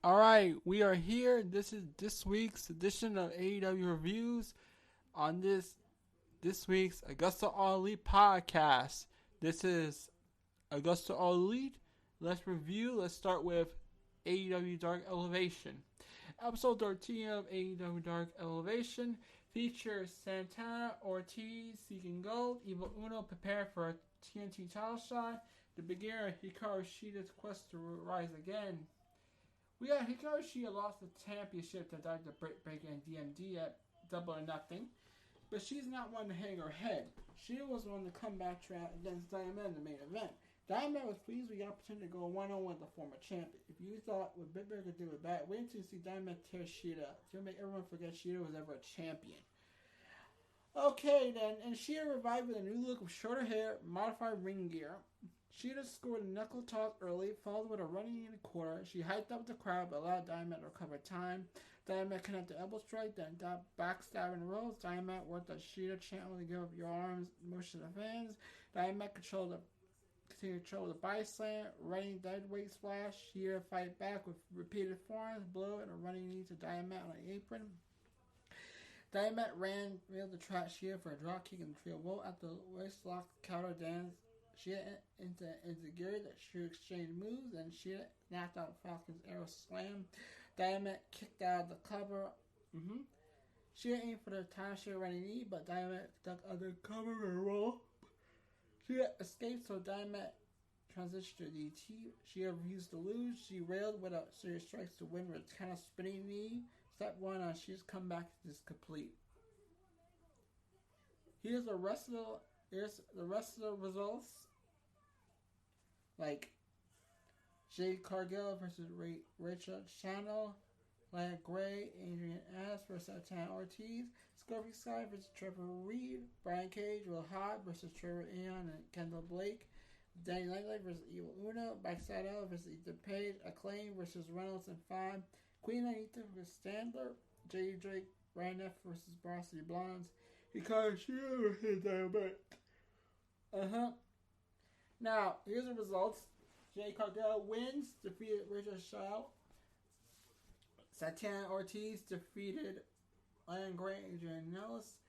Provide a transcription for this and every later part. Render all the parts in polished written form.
Alright, we are here. This is this week's edition of AEW Reviews on this week's AgostoAllElite podcast. This is AgostoAllElite. Let's review. Let's start with AEW Dark Elevation. Episode 13 of AEW Dark Elevation features Santana Ortiz seeking gold, Evil Uno prepare for a TNT title shot, the beginner Hikaru Shida's quest to rise again. We got Hikaru Shida lost the championship to Dr. Britt Baker and DMD at Double or Nothing, but she's not one to hang her head. She was one to come back against Dynamite in the main event. Dynamite was pleased with the opportunity to go one-on-one with the former champion. If you thought what Britt Baker did with that, wait until you see Dynamite tear Shida up. She'll make everyone forget Shida was ever a champion. Okay then, and Shida revived with a new look with shorter hair, modified ring gear. Shida scored a knuckle toss early, followed with a running in the quarter. She hyped up the crowd but allowed Dynamite to recover time. Dynamite connected elbow strike, then got backstabbing rolls. Dynamite worked the Shida chant to give up your arms motion to the fans. Dynamite continued to control the body slam, running deadweight splash. Shida fight back with repeated forearms, blow, and a running knee to Dynamite on the apron. Dynamite reeled the trap Shida for a drop kick and the trio roll at the waist lock counter dance. Shida into gear that Shida exchanged moves, and Shida knocked out Falcon's arrow slam. Dynamite kicked out of the cover. Shida aimed for the time Shida running knee, but Dynamite ducked under cover and roll. Shida escaped, so Dynamite transitioned to DT. Shida refused to lose. She railed with a serious strikes to win with a kind of spinning knee. Step 1 on Shida's comeback is complete. Here's the rest of the results. Like Jade Cargill versus Rachel Channel, Lana Gray, Adrian S. versus Santana Ortiz, Scorpio Sky versus Trevor Reed, Brian Cage, Will Hobb versus Trevor Aeon and Kendall Blake, Danny Limelight versus Evil Uno, Backside L versus Ethan Page, Acclaim versus Reynolds and 5, Queen Anita versus Standler, J.D. Drake, Ryan F. versus Varsity Blondes, Hikaru Shida versus Dynamite. Now, here's the results. Jay Cargill wins, defeated Rachel Shaw. Santana Ortiz defeated Lana Gray and Adrian Nellis.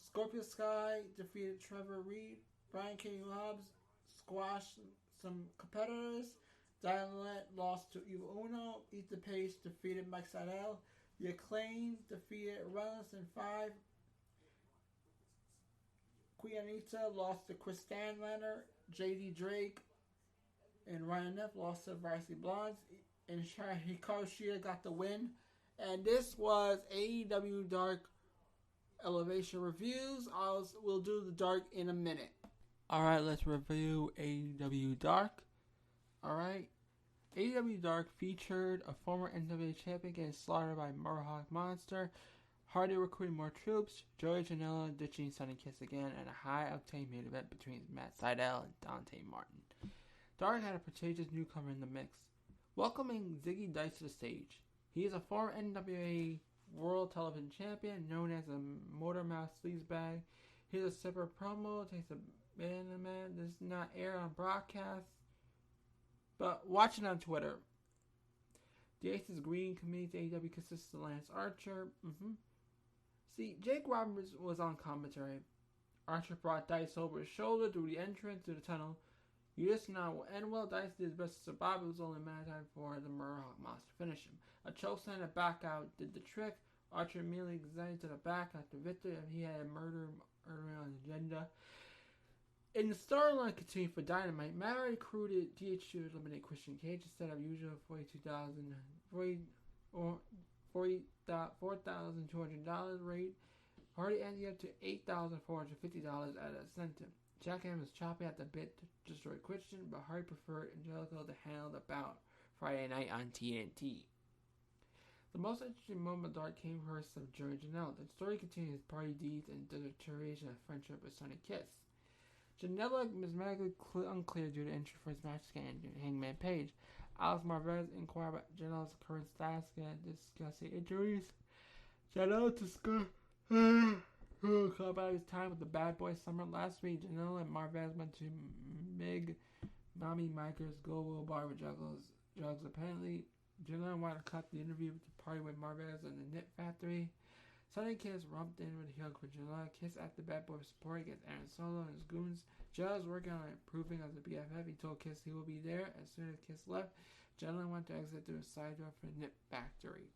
Scorpio Sky defeated Trevor Reed. Brian K. Hobbs squashed some competitors. Dynamite lost to Evil Uno. Ethan Page defeated Mike Sydal. The Acclaim defeated Reynolds in 5. Queen Anita lost to Chris Stanlander. J.D. Drake and Ryan F. lost to Varsity Blondes. And Hikaru Shida got the win. And this was AEW Dark Elevation Reviews. We'll do the Dark in a minute. Alright, let's review AEW Dark. Alright. AEW Dark featured a former NWA champion getting slaughtered by Mohawk Monster, Hardy recruiting more troops, Joey Janela ditching Sonny Kiss again, and a high-octane main event between Matt Sydal and Dante Martin. Dark had a prestigious newcomer in the mix, welcoming Ziggy Dice to the stage. He is a former NWA World Television Champion, known as a Motormouth Sleazebag. Here's a separate promo, takes a man. This is not aired on broadcast, but watch it on Twitter. The Aces Green committee's AEW consists of Lance Archer. See, Jake Roberts was on commentary. Archer brought Dice over his shoulder through the entrance to the tunnel. You just know will end well. Dice did his best to survive. It was only a matter of time for the Mohawk Monster to finish him. A chokeslam and back out did the trick. Archer immediately extended to the back after victory, and he had a murder on the agenda. In the storyline continued for Dynamite, Matt recruited DH to eliminate Christian Cage instead of usual $4,200 rate. Hardy ended up to $8,450 at a sentence. Jackhammer was chopping at the bit to destroy Christian, but Hardy preferred Angelico to handle the bout Friday night on TNT. The most interesting moment of Dark came first of Joey Janela. The story continues party deeds and the deterioration of friendship with Sonny Kiss. Janela is medically unclear due to injury for his match scan and Hangman Page. Alex Marvez inquired about Janela's current status and discussing injuries. Janela discussed about his time with the Bad Boy Summer last week. Janela and Marvez went to Mig Mommy Micah's Global Bar with drugs. Apparently, Janelle wanted to cut the interview with the party with Marvez and the Knit Factory. Sunday Kiss romped in with a hug for Janelle. Kiss at the Bad Boy support against Aaron Solo and his goons. Janelle is working on improving as a BFF. He told Kiss he will be there as soon as Kiss left. Janelle went to exit through a side door for the Knit Factory.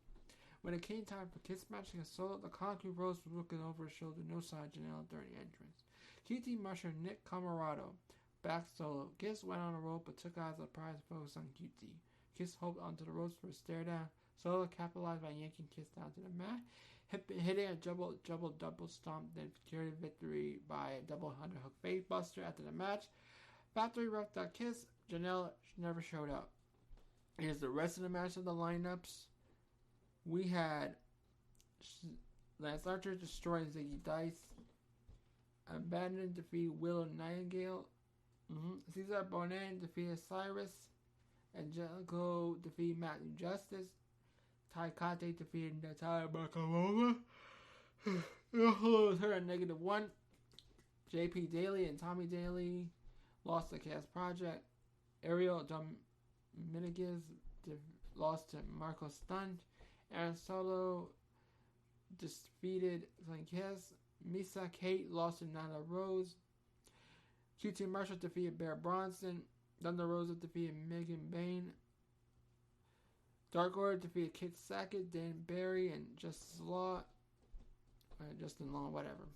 When it came time for Kiss match against Solo, the Concrete Rose was looking over his shoulder, no sign of Janelle during the entrance. QT Musher Nick Camarado back Solo. Kiss went on a roll but took out as a prize focus on QT. Kiss hoped onto the ropes for a stare down. Solo capitalized by yanking Kiss down to the mat, hitting a double stomp, then secured a victory by a double underhook face buster after the match. Factory roughed out Kiss. Janelle never showed up. Here's the rest of the match of the lineups. We had Lance Archer destroying Ziggy Dice. Abandon defeated Willow Nightingale. Cesar Bonin defeated Cyrus. Angelico defeated Matthew Justice. Ty Conte defeated Natalia Bakalova. Was hurt at -1. JP Daly and Tommy Daly lost the Chaos Project. Ariel Dominguez lost to Marco Stunt. Aaron Solo defeated Kiss. Misa Kate lost to Nyla Rose. QT Marshall defeated Bear Bronson. Thunder Rosa defeated Megan Bain. Dark Order defeated Kit Sackett, Dan Barry, and Justin Law, whatever.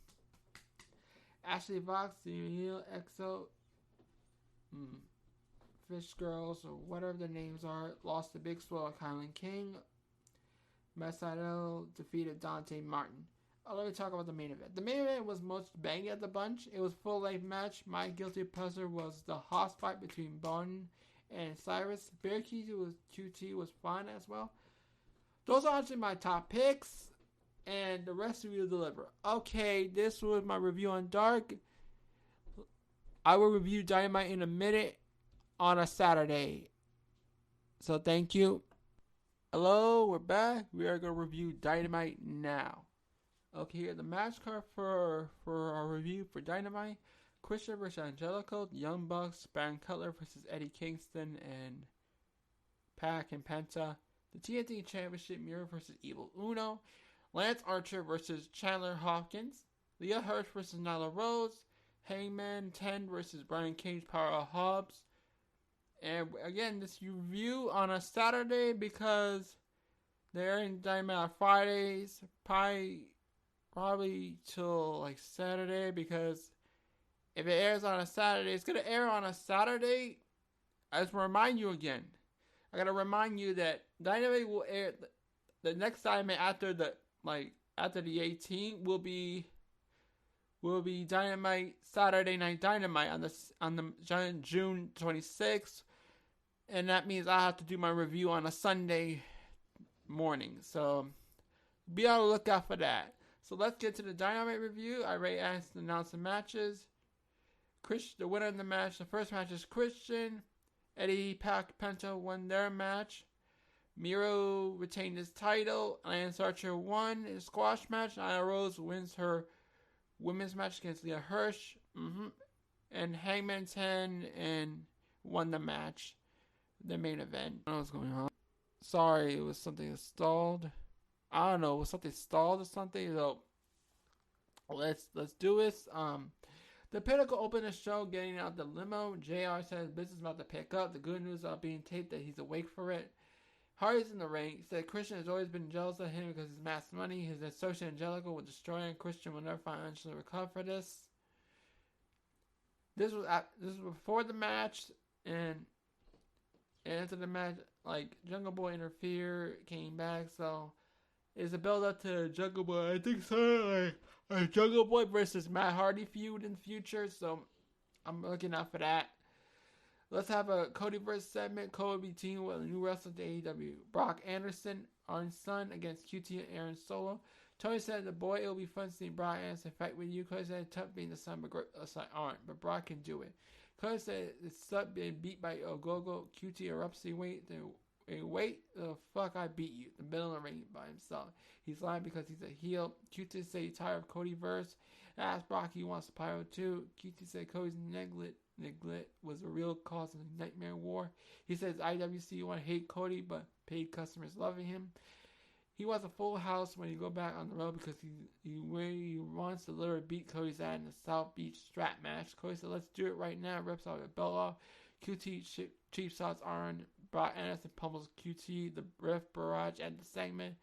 Ashley Vox, Neil Exo, Fish Girls, or whatever their names are, lost to Big Swell and Kylan King. Masado defeated Dante Martin. Let me talk about the main event. The main event was most banging of the bunch. It was a full-length match. My guilty pleasure was the hoss fight between Bon and Cyrus. Bear QT was fun as well. Those are actually my top picks, and the rest of you deliver. Okay, this was my review on Dark. I will review Dynamite in a minute on a Saturday. So thank you. Hello, we're back. We are going to review Dynamite now. Okay, here the match card for our review for Dynamite. Christian versus Angelico, the Young Bucks, Baron Cutler versus Eddie Kingston and Pac and Penta. The TNT Championship, Miro versus Evil Uno. Lance Archer versus Chandler Hawkins. Leah Hirsch versus Nyla Rose. Hangman 10 versus Brian Cage, Power Hobbs. And again, this review on a Saturday because they're in Dynamite on Fridays. Probably till like Saturday, because if it airs on a Saturday, it's gonna air on a Saturday. I just want to remind you again. I gotta remind you that Dynamite will air the next Dynamite after the 18th will be Dynamite Saturday Night Dynamite on the June 26th, and that means I have to do my review on a Sunday morning. So be on the lookout for that. So let's get to the Dynamite review. I already asked to announce the matches. The winner of the match, the first match is Christian. Eddie, Pac, Penta won their match. Miro retained his title. Lance Archer won his squash match. Nyla Rose wins her women's match against Leah Hirsch. And Hangman 10 and won the match. The main event. I don't know what's going on. Sorry, it was something that stalled. I don't know, was something stalled or something? So let's do this. The Pinnacle opened the show getting out the limo. JR says business is about to pick up. The good news about being taped that he's awake for it. Hardy's in the ring. He said Christian has always been jealous of him because he's mass money. His associate Angelico will destroy him. Christian will never financially recover for this. This was before the match, and after the match, Jungle Boy interfered, came back, so it's a build up to Jungle Boy. I think so. A Jungle Boy versus Matt Hardy feud in the future. So I'm looking out for that. Let's have a Codyverse segment. Cody will be teaming with a new wrestler to AEW. Brock Anderson, Arn's son, against QT and Aaron Solo. Tony said, "The boy, it'll be fun seeing Brock Anderson fight with you." Cody said, "Tough being the son of Arn, but Brock can do it." Cody said, "It's tough being beat by Ogogo." QT erupts. Wait, the fuck, I beat you. The middle of the ring by himself. He's lying because he's a heel. QT say he's tired of Codyverse. Asked Brock he wants Pyro too. QT said Cody's neglect was a real cause of the Nightmare War. He says IWC want to hate Cody, but paid customers loving him. He wants a full house when he go back on the road because he wants to literally beat Cody's ass in the South Beach strap match. Cody said, let's do it right now. Rips out the belt off. QT cheap shots on Brock Anderson pummels QT. The ref barrage at the segment.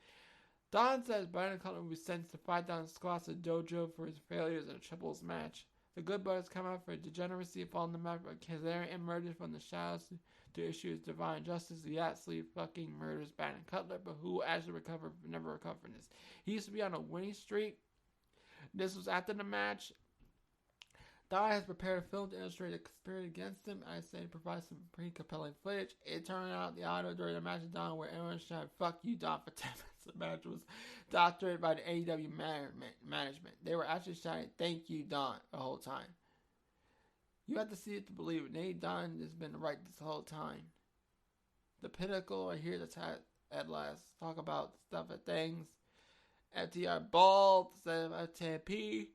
Don says Brandon Cutler will be sentenced to 5,000 squats at dojo for his failures in a triples match. The Good Brothers come out for degeneracy following the match, but Kazarian emerges from the shadows to issue his divine justice. The absolutely fucking murders Brandon Cutler, but who actually never recovered from this. He used to be on a winning streak. This was after the match. Don has prepared a film to illustrate the conspiracy against him. I say provide some pretty compelling footage. It turned out the audio during the match of Don where everyone shouted, "Fuck you, Don," for 10 minutes. The match was doctored by the AEW management. They were actually shouting, "Thank you, Don," the whole time. You have to see it to believe it. Nate Don has been right this whole time. The Pinnacle are here to at last talk about stuff and things. FTR bald, instead of FTP.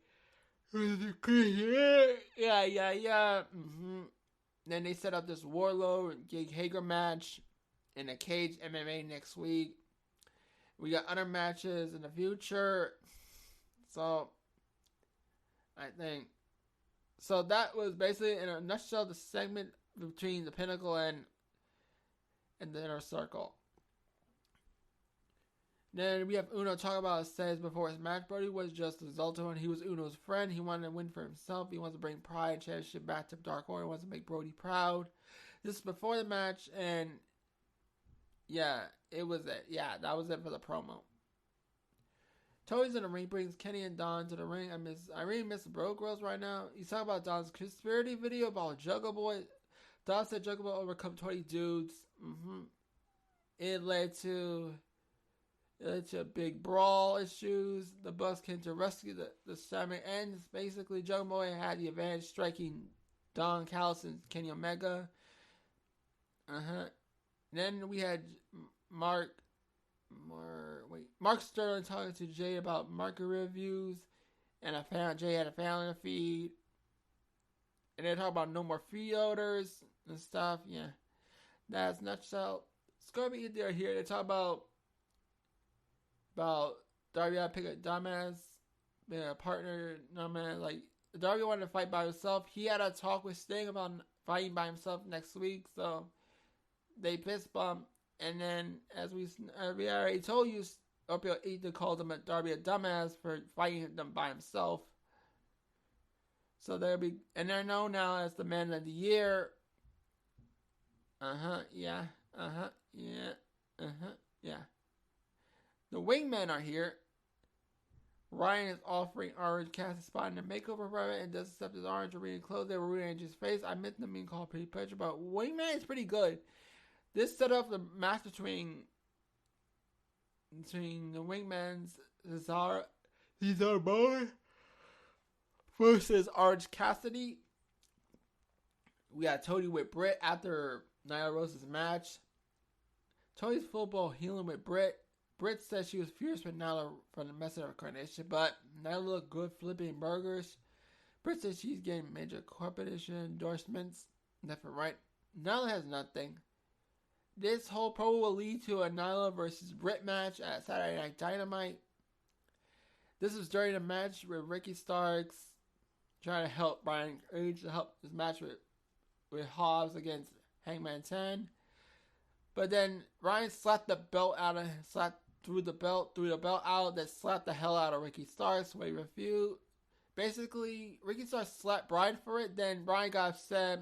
Yeah. Then they set up this Warlord and Jake Hager match in a cage MMA next week. We got other matches in the future. So, So that was basically, in a nutshell, the segment between the Pinnacle and the Inner Circle. Then we have Uno talk about, says before his match, Brody was just a Zoltan one. He was Uno's friend. He wanted to win for himself. He wants to bring pride and championship back to Dark Order. He wants to make Brody proud. This is before the match, and yeah, it was it. Yeah, that was it for the promo. Tony's in the ring, brings Kenny and Don to the ring. I really miss the Bro Girls right now. He's talking about Don's conspiracy video about Juggle Boy. Don said Juggle Boy overcome 20 dudes. It led to big brawl issues. The Bucks came to rescue the segment ends. Basically, Juggle Boy had the advantage, striking Don Callis and Kenny Omega. Then we had Mark Sterling talking to Jay about market reviews, and I found Jay had a family feed, and they talk about no more feed orders and stuff. Yeah, that's nutshell. Scooby they're here. They talk about Darby had to pick a dumbass, being a partner. No man, like Darby wanted to fight by himself. He had a talk with Sting about fighting by himself next week, so they fist bump. And then, as we already told you, Opio Ethan called him Darby a dumbass for fighting them by himself. So they're known now as the Man of the Year. Yeah. The Wingmen are here. Ryan is offering Orange Cassidy spot in the makeover program and doesn't accept his orange arena clothes. They were rearranging his face. I meant them being called pretty pressure, but Wingman is pretty good. This set up the match between the Wingmans, Cesar Boy versus Orange Cassidy. We got Tony with Britt after Nyla Rose's match. Tony's football healing with Britt. Britt said she was furious with Nyla for the mess of her carnation, but Nyla looked good flipping burgers. Britt said she's getting major corporation endorsements left and right. Nyla has nothing. This whole promo will lead to a Nyla versus Britt match at Saturday Night Dynamite. This is during a match with Ricky Starks trying to help Brian Cage to help his match with Hobbs against Hangman 10. But then Ryan slapped the belt threw the belt out, that slapped the hell out of Ricky Starks when he refused. Basically, Ricky Starks slapped Brian for it, then Brian got upset.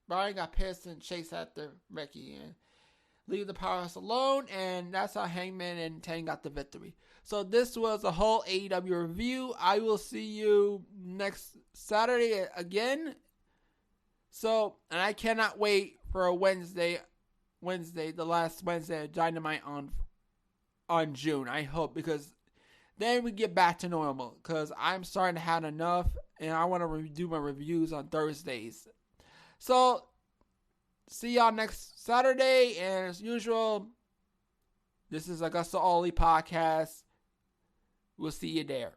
Brian got pissed and chased after Ricky and leave the powerhouse alone, and that's how Hangman and 10 got the victory. So this was a whole AEW review. I will see you next Saturday again. So, and I cannot wait for a Wednesday, the last Wednesday of Dynamite on June. I hope, because then we get back to normal, because I'm starting to have enough, and I want to do my reviews on Thursdays. So, see y'all next Saturday, and as usual, this is AgostoAllElite Podcast. We'll see you there.